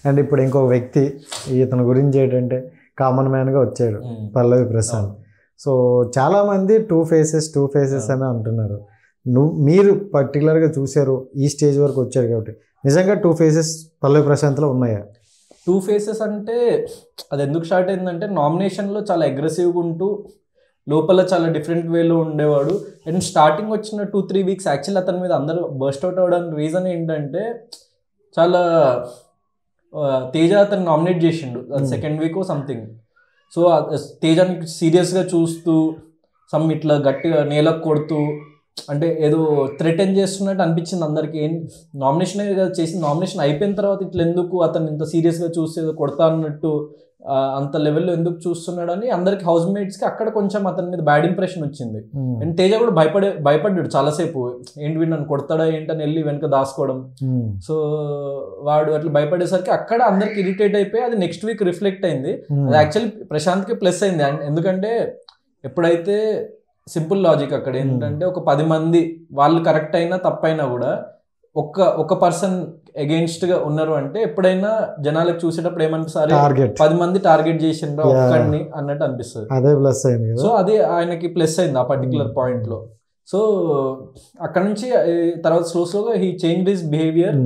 And ఇప్పుడు ఇంకో వ్యక్తి ఇతని గురించి ఏంటంటే కామన్ మ్యాన్గా వచ్చాడు, పల్లవి ప్రశాంత్. సో చాలామంది టూ ఫేసెస్ అని అంటున్నారు. మీరు పర్టికులర్గా చూశారు, ఈ స్టేజ్ వరకు వచ్చారు కాబట్టి నిజంగా టూ ఫేసెస్ పల్లవి ప్రశాంత్లో ఉన్నాయా? టూ ఫేసెస్ అంటే అది ఎందుకు స్టార్ట్ అయిందంటే నామినేషన్లో చాలా అగ్రెసివ్గా ఉంటూ లోపల చాలా డిఫరెంట్ వేలో ఉండేవాడు. అండ్ స్టార్టింగ్ వచ్చిన 2-3 వీక్స్ యాక్చువల్లీ అతని మీద అందరూ బర్స్ట్ అవుట్ అవ్వడానికి రీజన్ ఏంటంటే చాలా తేజ అతను నామినేట్ చేసిండు సెకండ్ వీక్ సంథింగ్. సో తేజాని సీరియస్గా చూస్తూ ఇట్లా గట్టిగా నేలకు కొడుతూ అంటే ఏదో థ్రెటన్ చేస్తున్నట్టు అనిపించింది అందరికి. ఏం నామినేషన్ చేసి నామినేషన్ అయిపోయిన తర్వాత ఇట్లా ఎందుకు అతను ఇంత సీరియస్గా చూసి కొడతా అన్నట్టు అంత లెవెల్లో ఎందుకు చూస్తున్నాడని అందరికి హౌస్ మేట్స్కి అక్కడ కొంచెం అతని మీద బ్యాడ్ ఇంప్రెషన్ వచ్చింది. అండ్ తేజ కూడా భయపడ్డాడు చాలాసేపు, ఏంటి వీడు నన్ను కొడతాడా ఏంటని వెళ్ళి వెనక దాచుకోవడం. సో వాడు అట్లా భయపడేసరికి అక్కడ అందరికి ఇరిటేట్ అయిపోయి అది నెక్స్ట్ వీక్ రిఫ్లెక్ట్ అయింది. అది యాక్చువల్లీ ప్రశాంత్కి ప్లస్ అయింది. ఎందుకంటే ఎప్పుడైతే సింపుల్ లాజిక్ అక్కడ ఏంటంటే ఒక 10 మంది వాళ్ళు కరెక్ట్ అయినా తప్పైనా కూడా ఒక పర్సన్ అగెయిన్స్ట్ గా ఉన్నారు అంటే ఎప్పుడైనా జనాలకు చూసేటప్పుడు ఏమనిపిస్తారు, 10 మంది టార్గెట్ చేసిండ్రా ఒక్కడిని అన్నట్టు అనిపిస్తుంది. అదే ప్లస్ అయింది. సో అది ఆయనకి ప్లస్ అయింది ఆ పర్టికులర్ పాయింట్ లో. సో అక్కడ నుంచి తర్వాత స్లోగా he change his behaviour.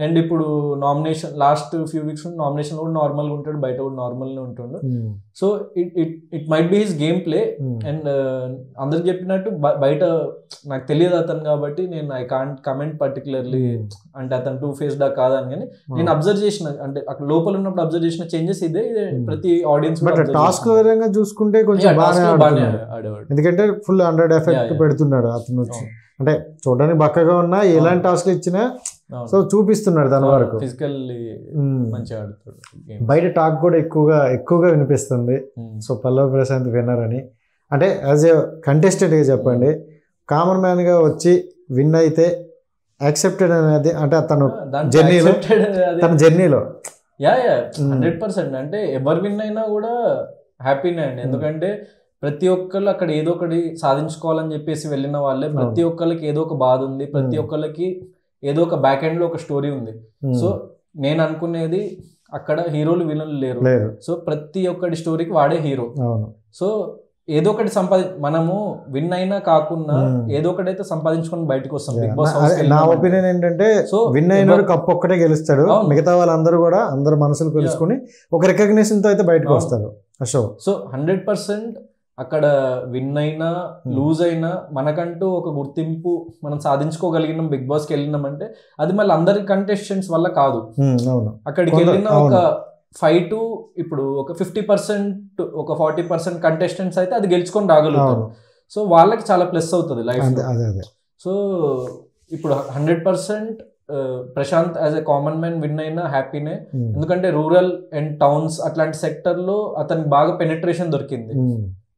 And ఇప్పుడు nomination last few weeks nomination కూడా నార్మల్గా ఉంటాడు, బయట కూడా నార్మల్గా ఉంటుండు. So it might be his game play. And అందరికి చెప్పినట్టు బయట నాకు తెలియదు అతను కాబట్టి నేను ఐ కాంట్ కమెంట్ పర్టికులర్లీ అంటే అతను టూ ఫేస్డా కాదని. కానీ నేను అబ్జర్వ్ చేసిన అంటే అక్కడ లోపల ఉన్నప్పుడు అబ్జర్వ్ చేసిన చేంజెస్ ఇదే ప్రతి ఆడియన్స్ టాస్క్ పరంగా చూసుకుంటే కొంచెం బాగానే ఆడేవాడు. ఎందుకంటే ఫుల్ 100 ఎఫెక్ట్ పెడుతున్నాడు అతను వచ్చి. అంటే చూడడానికి బక్కగా ఉన్నా ఎలాంటి టాస్క్ ఇచ్చినా సో చూపిస్తున్నాడు తన వరకు. ఫిజికల్లీ మంచిగా ఆడుతాడు. బయట టాక్ కూడా ఎక్కువగా వినిపిస్తుంది. సో పల్లవి ప్రశాంత్ విన్నర్ అని. అంటే యాజ్ ఏ కంటెస్టెంట్గా చెప్పండి, కామన్ మ్యాన్గా వచ్చి విన్ అయితే యాక్సెప్టెడ్ అనేది అంటే తన జర్నీలో 100%. అంటే ఎవరు విన్ అయినా కూడా హ్యాపీనే అండి. ఎందుకంటే ప్రతి ఒక్కళ్ళు అక్కడ ఏదో ఒకటి సాధించుకోవాలని చెప్పేసి వెళ్ళిన వాళ్ళే. ప్రతి ఒక్కరికి ఏదో ఒక బాధ ఉంది, ప్రతి ఒక్కరికి ఏదో ఒక బ్యాక్ ఎండ్ లో ఒక స్టోరీ ఉంది. సో నేను అనుకునేది అక్కడ హీరోలు విలన్లు లేరు. సో ప్రతి ఒక్కటి స్టోరీకి వాడే హీరో. సో ఏదో ఒకటి మనము విన్ అయినా కాకుండా ఏదో ఒకటి అయితే సంపాదించుకొని బయటకు వస్తాం బిగ్ బాస్ హౌస్. నా ఒపీనియన్ ఏంటంటే సో విన్ అయిన కప్ ఒక్కటే గెలుస్తాడు, మిగతా వాళ్ళందరూ కూడా అందరు మనసులు తెలుసుకుని ఒక రికగ్నిషన్ తో అయితే బయటకు వస్తారు. సో 100% అక్కడ విన్ అయినా లూజ్ అయినా మనకంటూ ఒక గుర్తింపు మనం సాధించుకోగలిగినాం బిగ్ బాస్కి వెళ్ళినామంటే అది మళ్ళీ అందరి కంటెస్టెంట్స్ వల్ల కాదు. అక్కడికి వెళ్ళిన ఒక 5 to ఇప్పుడు ఒక 50% ఒక 40% కంటెస్టెంట్స్ అయితే అది గెలుచుకొని రాగలుగుతారు. సో వాళ్ళకి చాలా ప్లస్ అవుతుంది లైఫ్. సో ఇప్పుడు 100% Prashant as a common man win అయినా హ్యాపీనే. ఎందుకంటే రూరల్ అండ్ టౌన్స్ అట్లాంటి సెక్టర్లో అతనికి బాగా పెనిట్రేషన్ దొరికింది.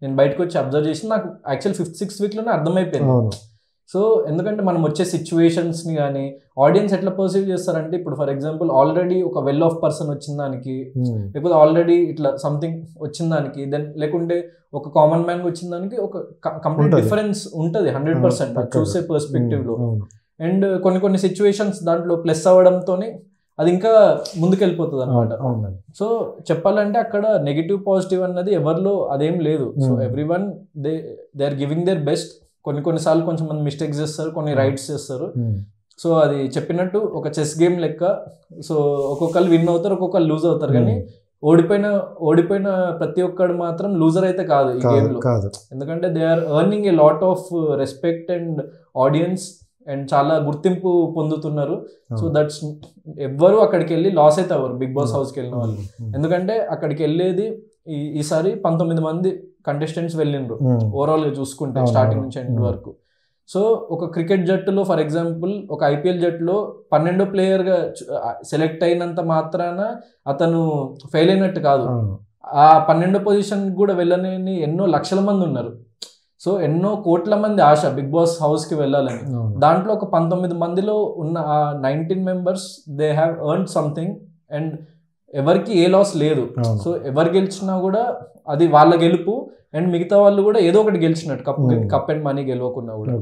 నేను బయటకు వచ్చి అబ్జర్వ్ చేసి నాకు యాక్చువల్ 5th-6th వీక్లోనే అర్థమైపోయింది. సో ఎందుకంటే మనం వచ్చే సిచ్యువేషన్స్ని కానీ ఆడియన్స్ ఎట్లా పర్సీవ్ చేస్తారంటే ఇప్పుడు ఫర్ ఎగ్జాంపుల్ ఆల్రెడీ ఒక వెల్ ఆఫ్ పర్సన్ వచ్చిన దానికి, లేకపోతే ఆల్రెడీ ఇట్లా సంథింగ్ వచ్చిన దానికి, దెన్ లేకుంటే ఒక కామన్ మ్యాన్ వచ్చిన దానికి ఒక కంప్లీట్ డిఫరెన్స్ ఉంటుంది 100% చూసే పర్స్పెక్టివ్ లో. అండ్ కొన్ని సిచ్యువేషన్స్ దాంట్లో ప్లస్ అవ్వడంతోనే అది ఇంకా ముందుకెళ్ళిపోతుంది అనమాట. సో చెప్పాలంటే అక్కడ నెగిటివ్ పాజిటివ్ అన్నది ఎవరిలో అదేం లేదు. So everyone they are giving their best. కొన్నిసార్లు కొంచెం మంది మిస్టేక్స్ చేస్తారు, కొన్ని రైట్స్ చేస్తారు. సో అది చెప్పినట్టు ఒక చెస్ గేమ్ లెక్క. సో ఒక్కొక్కరు విన్ అవుతారు, ఒక్కొక్కరు లూజ్ అవుతారు. కానీ ఓడిపోయిన ప్రతి ఒక్కడు మాత్రం లూజర్ అయితే కాదు ఈ గేమ్ లో. ఎందుకంటే they are earning a lot of respect and audience and చాలా గుర్తింపు పొందుతున్నారు. సో దట్స్ ఎవ్వరు అక్కడికి వెళ్ళి లాస్ అయితే అవ్వరు బిగ్ బాస్ హౌస్కి వెళ్ళిన వాళ్ళు. ఎందుకంటే అక్కడికి వెళ్ళేది ఈసారి 19 మంది కంటెస్టెంట్స్ వెళ్ళిండ్రు ఓవరాల్ గా చూసుకుంటే స్టార్టింగ్ నుంచి ఎండ్ వరకు. సో ఒక క్రికెట్ జట్టులో ఫర్ ఎగ్జాంపుల్ ఒక IPL జట్టులో 12వ ప్లేయర్గా సెలెక్ట్ అయినంత మాత్రాన అతను ఫెయిల్ అయినట్టు కాదు. ఆ 12వ పొజిషన్ కూడా వెళ్ళలేని ఎన్నో లక్షల మంది ఉన్నారు. సో ఎన్నో కోట్ల మంది ఆశ బిగ్ బాస్ హౌస్కి వెళ్ళాలని. దాంట్లో ఒక 19 మందిలో ఉన్న ఆ 19 members they have earned something and ఎవరికి ఏ లాస్ లేదు. సో ఎవరు గెలిచినా కూడా అది వాళ్ళ గెలుపు అండ్ మిగతా వాళ్ళు కూడా ఏదో ఒకటి గెలిచినట్టు కప్ అండ్ మనీ గెలవకున్నా కూడా.